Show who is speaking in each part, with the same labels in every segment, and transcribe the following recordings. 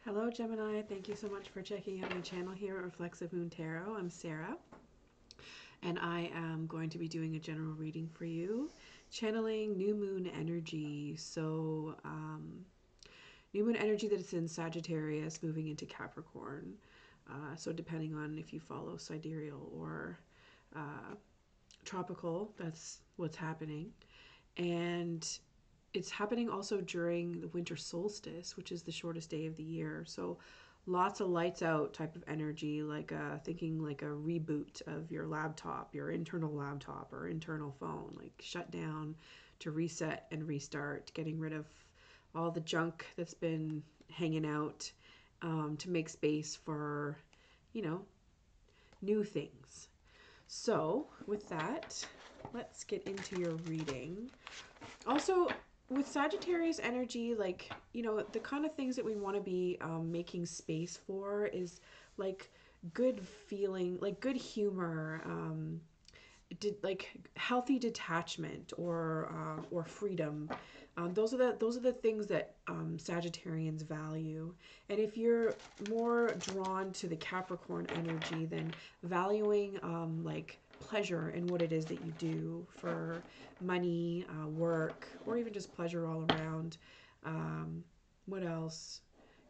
Speaker 1: Hello Gemini, thank you so much for checking out my channel here at Reflexive Moon Tarot. I'm Sarah and I am going to be doing a general reading for you, channeling new moon energy. New moon energy that is in Sagittarius moving into Capricorn. So depending on if you follow sidereal or uh, tropical, that's what's happening. And it's happening also during the winter solstice, which is the shortest day of the year. So lots of lights out type of energy, like thinking like a reboot of your laptop, your internal laptop or internal phone, like shut down to reset and restart, getting rid of all the junk that's been hanging out, to make space for, you know, new things. So with that, let's get into your reading. Also, with Sagittarius energy, like, the kind of things that we want to be making space for is like good feeling, like good humor, like healthy detachment or freedom. Those are the things that Sagittarians value. And if you're more drawn to the Capricorn energy, then valuing like pleasure in what it is that you do for money, work, or even just pleasure all around. What else?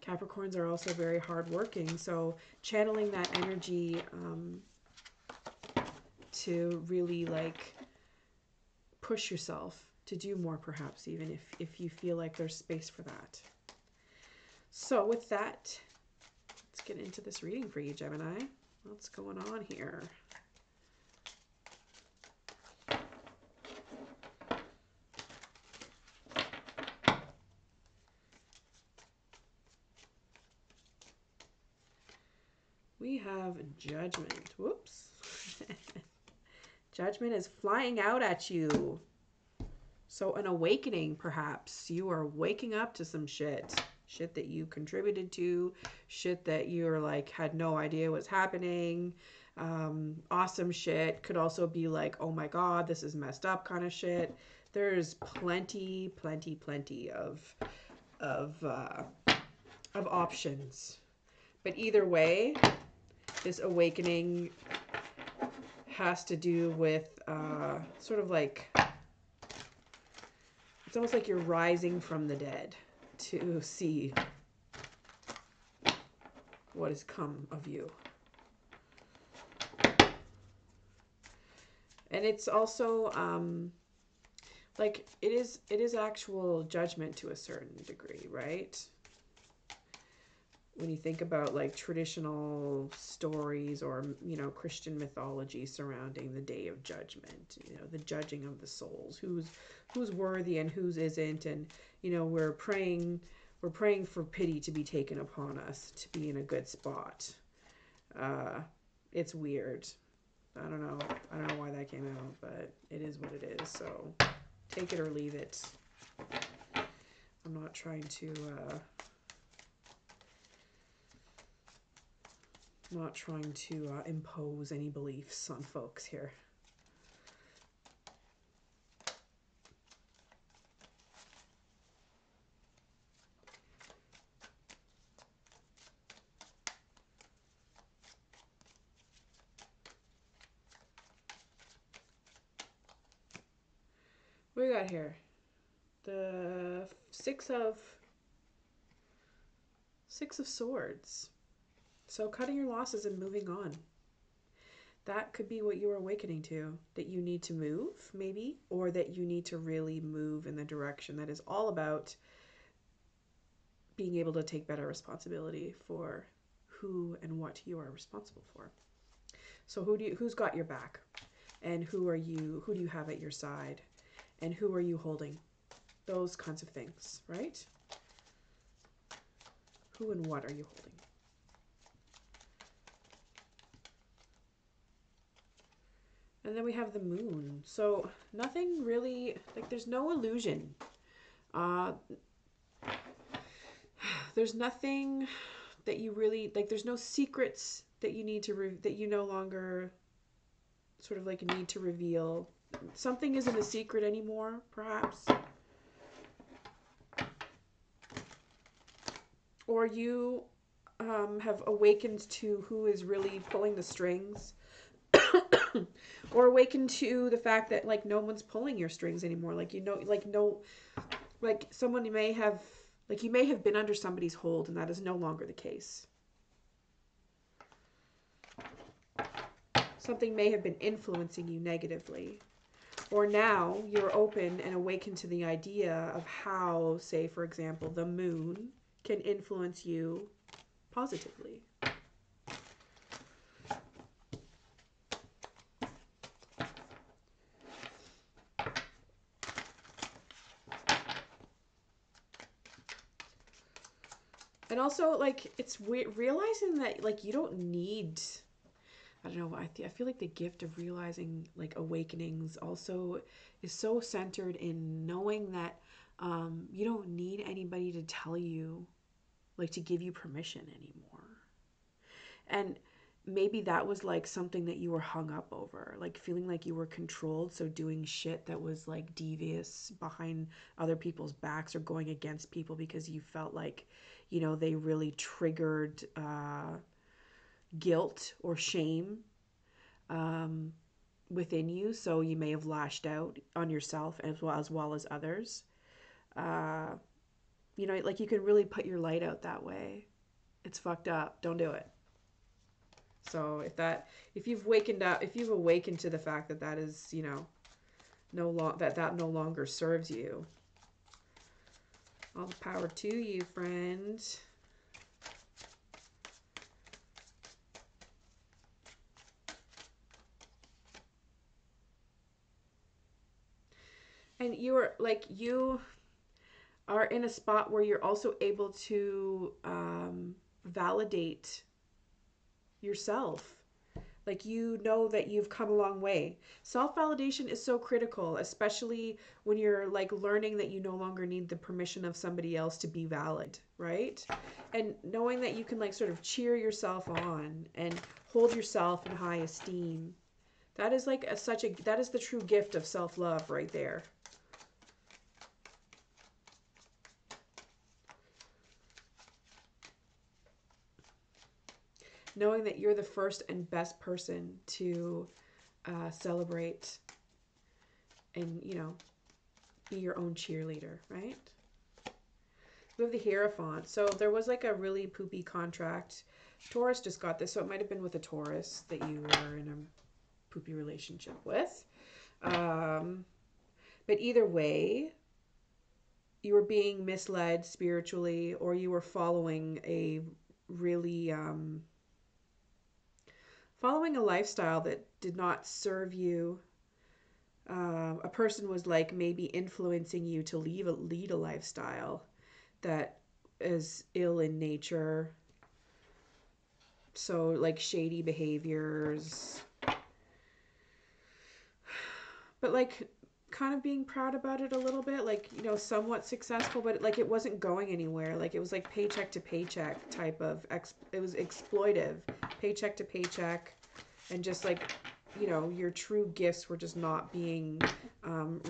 Speaker 1: Capricorns are also very hardworking, so channeling that energy to really like push yourself to do more, perhaps even if you feel like there's space for that. So with that, let's get into this reading for you, Gemini. What's going on here? We have Judgment. Whoops. Judgment is flying out at you. So an awakening, perhaps. You are waking up to some shit. Shit that you contributed to. Shit that you're like, had no idea was happening. Awesome shit. Could also be like, oh my God, this is messed up kind of shit. There's plenty of, uh, of options. But either way, this awakening has to do with sort of like, it's almost like you're rising from the dead to see what has come of you. And it's also like it is actual judgment to a certain degree, right? When you think about like traditional stories or Christian mythology surrounding the day of judgment, the judging of the souls, who's worthy and whose isn't, and we're praying for pity to be taken upon us to be in a good spot. It's weird. I don't know why that came out, but it is what it is. So take it or leave it. I'm not trying to impose any beliefs on folks here. What we got here? The Six of Swords. So cutting your losses and moving on. That could be what you're awakening to, that you need to move, maybe, or that you need to really move in the direction that is all about being able to take better responsibility for who and what you are responsible for. So who's got your back? And who do you have at your side? And who are you holding? Those kinds of things, right? Who and what are you holding? And then we have the moon. So nothing really, like there's no illusion. There's nothing that you really, like there's no secrets that you need to, that you no longer sort of like need to reveal. Something isn't a secret anymore, perhaps. or you have awakened to who is really pulling the strings, or awakened to the fact that like no one's pulling your strings anymore. Like you know, like no, like someone may have, like you may have been under somebody's hold, and that is no longer the case. Something may have been influencing you negatively. Or now you're open and awakened to the idea of how, say, for example, the moon can influence you positively. And also, like, it's realizing that, like, you don't need, I don't know, I feel like the gift of realizing, like, awakenings also is so centered in knowing that you don't need anybody to tell you, like, to give you permission anymore. And maybe that was like something that you were hung up over, like feeling like you were controlled, so doing shit that was like devious behind other people's backs or going against people because you felt like, you know, they really triggered guilt or shame um, within you, so you may have lashed out on yourself as well as others. uh, you know, like you can really put your light out that way. It's fucked up, don't do it. So if you've wakened up, if you've awakened to the fact that that is, you know, that no longer serves you, all the power to you, friend. And you are in a spot where you're also able to validate yourself. Like, you know that you've come a long way. Self validation is so critical, especially when you're like learning that you no longer need the permission of somebody else to be valid, right? And knowing that you can like sort of cheer yourself on and hold yourself in high esteem. That is like that is the true gift of self love right there. Knowing that you're the first and best person to celebrate and, you know, be your own cheerleader, right? We have the Hierophant. So there was like a really poopy contract. Taurus just got this, so it might have been with a Taurus that you were in a poopy relationship with. But either way, you were being misled spiritually, or you were following a really following a lifestyle that did not serve you. A person was like maybe influencing you to lead a lifestyle that is ill in nature. So like shady behaviors, but like kind of being proud about it a little bit, like, you know, somewhat successful, but like it wasn't going anywhere. Like it was like paycheck to paycheck type of it was exploitive, paycheck to paycheck, and just like, you know, your true gifts were just not being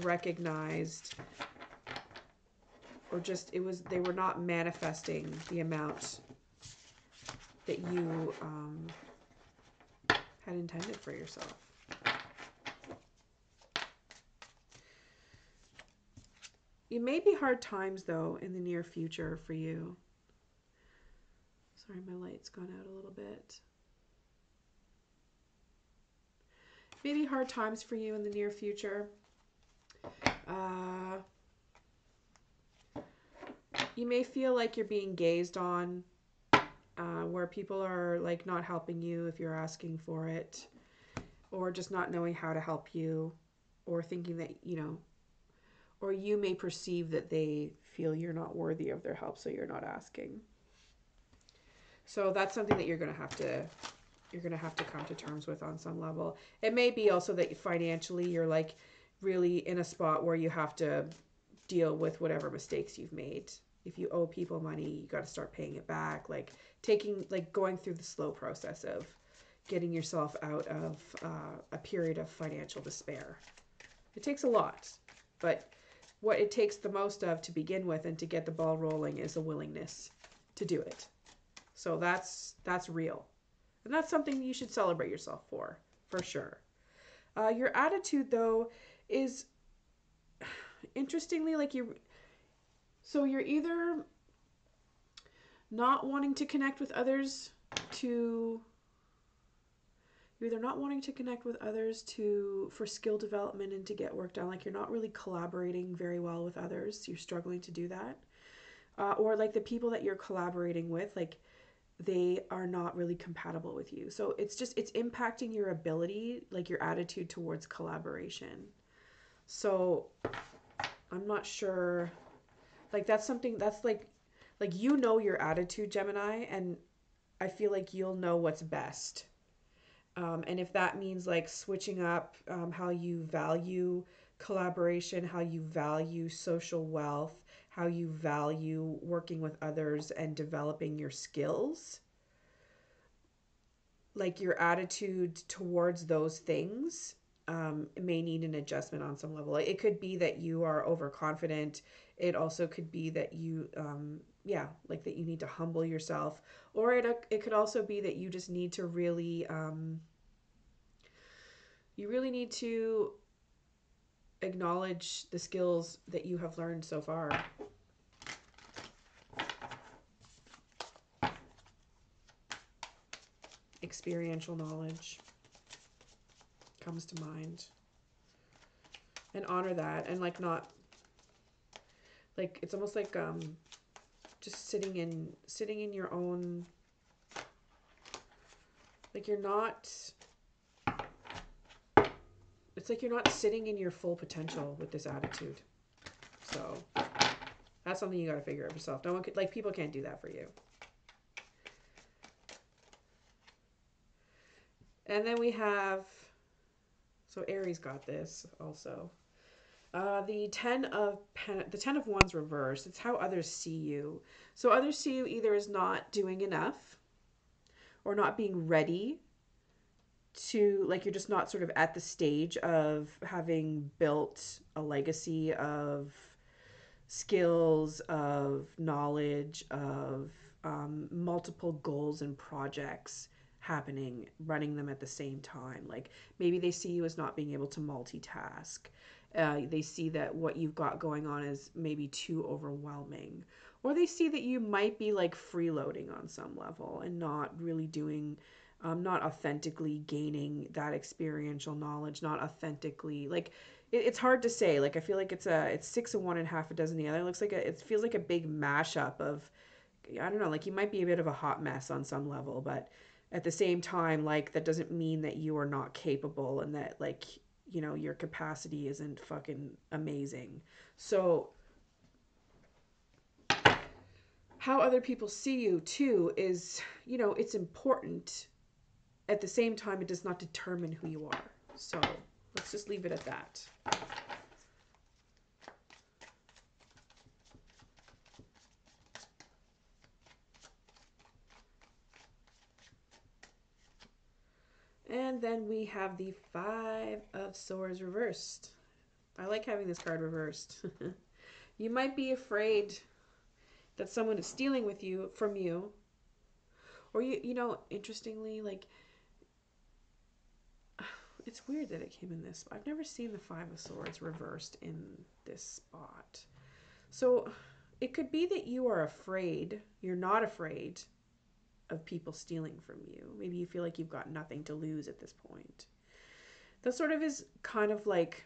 Speaker 1: recognized, or just they were not manifesting the amount that you had intended for yourself. It may be hard times, though, in the near future for you. Sorry, my light's gone out a little bit. Maybe hard times for you in the near future. You may feel like you're being gazed on, where people are like not helping you if you're asking for it, or just not knowing how to help you, or thinking that, you know, or you may perceive that they feel you're not worthy of their help, so you're not asking. So that's something that you're going to have to come to terms with on some level. It may be also that financially you're like really in a spot where you have to deal with whatever mistakes you've made. If you owe people money, you got to start paying it back, like going through the slow process of getting yourself out of a period of financial despair. It takes a lot, but what it takes the most of to begin with and to get the ball rolling is a willingness to do it. So that's real. And that's something you should celebrate yourself for sure. Your attitude, though, is interestingly like you're either not wanting to connect with others to you're either not wanting to connect with others to for skill development and to get work done, like you're not really collaborating very well with others, you're struggling to do that, or like the people that you're collaborating with, like they are not really compatible with you. So it's impacting your ability, like your attitude towards collaboration. So I'm not sure, like that's something that's like you know your attitude, Gemini, and I feel like you'll know what's best. And if that means like switching up how you value collaboration, how you value social wealth, how you value working with others and developing your skills, like your attitude towards those things may need an adjustment on some level. It could be that you are overconfident. It also could be that you, yeah, like that you need to humble yourself. Or it could also be that you just need to really, you really need to acknowledge the skills that you have learned so far. Experiential knowledge comes to mind. And honor that, and like not like it's almost like just sitting in your own, like you're not, it's like you're not sitting in your full potential with this attitude. So that's something you got to figure out yourself. No one could, like, people can't do that for you. And then we have, so Aries got this also. The the 10 of Wands reversed. It's how others see you. So others see you either as not doing enough or not being ready to, like, you're just not sort of at the stage of having built a legacy of skills, of knowledge, of multiple goals and projects happening, running them at the same time. Like maybe they see you as not being able to multitask. They see that what you've got going on is maybe too overwhelming. Or they see that you might be like freeloading on some level and not really doing, not authentically gaining that experiential knowledge, not authentically, like, it's hard to say. Like I feel like it's six of one and half a dozen the other. It looks like it feels like a big mashup of, I don't know, like you might be a bit of a hot mess on some level, but at the same time, like that doesn't mean that you are not capable and that, like, you know, your capacity isn't fucking amazing. So how other people see you too is, you know, it's important. At the same time, it does not determine who you are. So let's just leave it at that. And then we have the Five of Swords reversed. I like having this card reversed. You might be afraid that someone is stealing from you. Or you know, interestingly, like, it's weird that it came in this. I've never seen the Five of Swords reversed in this spot. So it could be that you are afraid, you're not afraid of people stealing from you. Maybe you feel like you've got nothing to lose at this point. That sort of is kind of like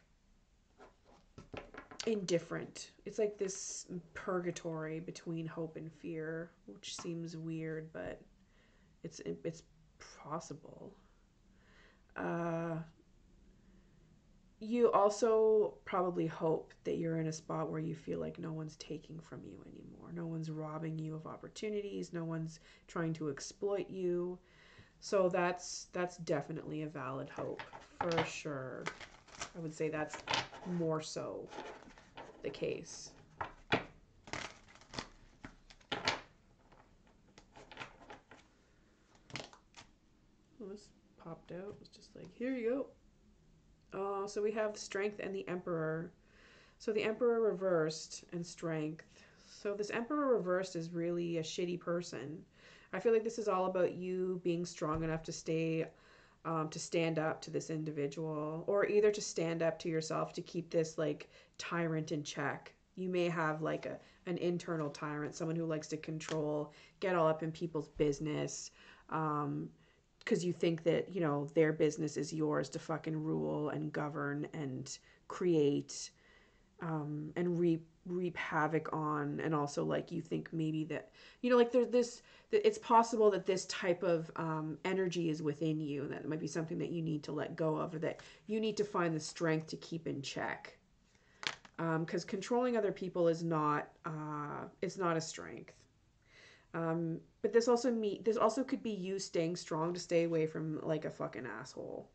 Speaker 1: indifferent. It's like this purgatory between hope and fear, which seems weird, but it's possible. You also probably hope that you're in a spot where you feel like no one's taking from you anymore. No one's robbing you of opportunities. No one's trying to exploit you. So that's definitely a valid hope for sure. I would say that's more so the case. Oh, this popped out. It's just like, here you go. So we have Strength and the Emperor. So the Emperor reversed and Strength. So this Emperor reversed is really a shitty person. I feel like this is all about you being strong enough to stand up to this individual, or either to stand up to yourself to keep this like tyrant in check. You may have like an internal tyrant, someone who likes to control, get all up in people's business, because you think that, you know, their business is yours to fucking rule and govern and create, and reap havoc on. And also like you think maybe that, you know, like there's this, that it's possible that this type of energy is within you, and that might be something that you need to let go of, or that you need to find the strength to keep in check, because controlling other people is not, it's not a strength. But this also could be you staying strong to stay away from like a fucking asshole.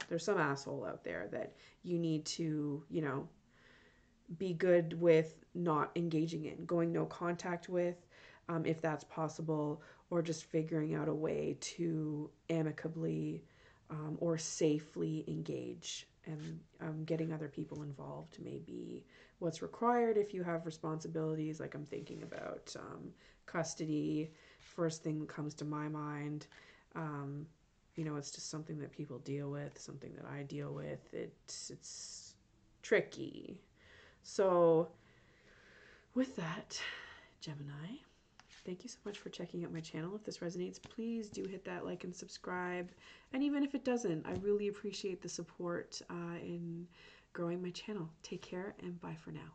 Speaker 1: There's some asshole out there that you need to, you know, be good with not engaging in, going no contact with, if that's possible, or just figuring out a way to amicably, or safely engage. And getting other people involved may be what's required if you have responsibilities. Like I'm thinking about custody, first thing that comes to my mind. You know, it's just something that people deal with, something that I deal with. It's tricky. So, with that, Gemini, thank you so much for checking out my channel. If this resonates, please do hit that like and subscribe. And even if it doesn't, I really appreciate the support in growing my channel. Take care and bye for now.